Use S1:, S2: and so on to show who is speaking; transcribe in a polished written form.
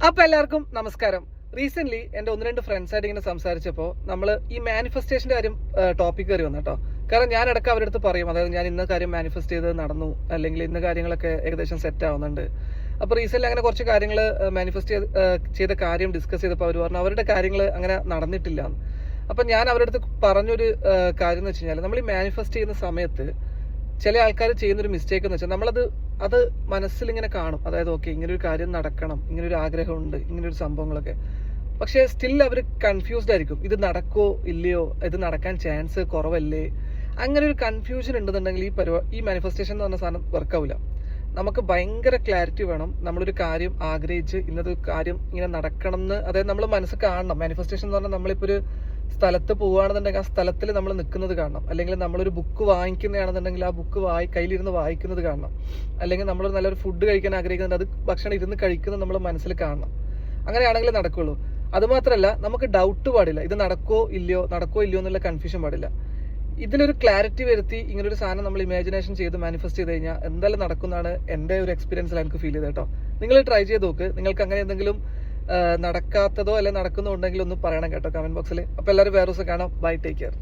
S1: അപ്പോൾ എല്ലാവർക്കും നമസ്കാരം. റീസെന്റ് എൻ്റെ ഒന്ന് രണ്ട് ഫ്രണ്ട്സായിട്ട് ഇങ്ങനെ സംസാരിച്ചപ്പോൾ നമ്മൾ ഈ മാനിഫെസ്റ്റേഷൻ്റെ കാര്യം ടോപ്പിക് കയറി വന്നു കേട്ടോ. കാരണം ഞാൻ ഇടയ്ക്ക് അവരുടെ അടുത്ത് പറയും, അതായത് ഞാൻ ഇന്ന കാര്യം മാനിഫെസ്റ്റ് ചെയ്ത് നടന്നു, അല്ലെങ്കിൽ ഇന്ന കാര്യങ്ങളൊക്കെ ഏകദേശം സെറ്റ് ആവുന്നുണ്ട്. അപ്പോൾ റീസെന്റ് അങ്ങനെ കുറച്ച് കാര്യങ്ങൾ മാനിഫെസ്റ്റ് ചെയ്ത കാര്യം ഡിസ്കസ് ചെയ്തപ്പോൾ അവർ പറഞ്ഞു അവരുടെ കാര്യങ്ങൾ അങ്ങനെ നടന്നിട്ടില്ല എന്ന്. അപ്പം ഞാൻ അവരുടെ അടുത്ത് പറഞ്ഞൊരു കാര്യം എന്ന് വെച്ച് കഴിഞ്ഞാൽ, നമ്മൾ ഈ മാനിഫെസ്റ്റ് ചെയ്യുന്ന സമയത്ത് ചില ആൾക്കാർ ചെയ്യുന്നൊരു മിസ്റ്റേക്ക് എന്ന് വെച്ചാൽ അത് മനസ്സിലിങ്ങനെ കാണും. അതായത് ഓക്കെ, ഇങ്ങനൊരു കാര്യം നടക്കണം, ഇങ്ങനൊരു ആഗ്രഹമുണ്ട്, ഇങ്ങനൊരു സംഭവങ്ങളൊക്കെ. പക്ഷേ സ്റ്റിൽ അവർ കൺഫ്യൂസ്ഡ് ആയിരിക്കും. ഇത് നടക്കോ ഇല്ലയോ, ഇത് നടക്കാൻ ചാൻസ് കുറവല്ലേ, അങ്ങനെ ഒരു കൺഫ്യൂഷൻ ഉണ്ടെന്നുണ്ടെങ്കിൽ ഈ മാനിഫെസ്റ്റേഷൻ എന്ന് പറഞ്ഞ സാധനം വർക്കാവില്ല. നമുക്ക് ഭയങ്കര ക്ലാരിറ്റി വേണം. നമ്മളൊരു കാര്യം ആഗ്രഹിച്ച് ഇന്നത്തെ കാര്യം ഇങ്ങനെ നടക്കണം എന്ന്, അതായത് നമ്മൾ മനസ്സ് കാണണം. മാനിഫെസ്റ്റേഷൻ എന്ന് പറഞ്ഞാൽ നമ്മളിപ്പോൾ ഒരു സ്ഥലത്ത് പോവുകയാണെന്നുണ്ടെങ്കിൽ ആ സ്ഥലത്തിൽ നമ്മൾ നിൽക്കുന്നത് കാണണം. അല്ലെങ്കിൽ നമ്മളൊരു ബുക്ക് വാങ്ങിക്കുന്നതാണെന്നുണ്ടെങ്കിൽ ആ ബുക്ക് കയ്യിലിരുന്ന് വായിക്കുന്നത് കാണണം. അല്ലെങ്കിൽ നമ്മളൊരു നല്ലൊരു ഫുഡ് കഴിക്കാൻ ആഗ്രഹിക്കുന്നുണ്ട്, അത് ഭക്ഷണം ഇരുന്ന് കഴിക്കുന്നത് നമ്മൾ മനസ്സിൽ കാണണം. അങ്ങനെയാണെങ്കിലേ നടക്കുള്ളൂ. അതുമാത്രമല്ല, നമുക്ക് ഡൗട്ട് പാടില്ല. ഇത് നടക്കോ ഇല്ലയോ എന്നുള്ള കൺഫ്യൂഷൻ പാടില്ല. ഇതിലൊരു ക്ലാരിറ്റി വരുത്തി ഇങ്ങനൊരു സാധനം നമ്മൾ ഇമാജിനേഷൻ ചെയ്ത് മാനിഫെസ്റ്റ് ചെയ്ത് കഴിഞ്ഞാൽ എന്തായാലും നടക്കുന്നതാണ് എൻ്റെ ഒരു എക്സ്പീരിയൻസിൽ എനിക്ക് ഫീൽ ചെയ്തത് കേട്ടോ. നിങ്ങൾ ട്രൈ ചെയ്ത് നോക്ക്. നിങ്ങൾക്ക് അങ്ങനെ എന്തെങ്കിലും നടക്കാത്തതോ അല്ലെങ്കിൽ നടക്കുന്നോ ഉണ്ടെങ്കിൽ ഒന്ന് പറയണം കേട്ടോ കമന്റ് ബോക്സിൽ. അപ്പോൾ എല്ലാവരും വേറെ ദിവസം കാണാം. Bye, take care.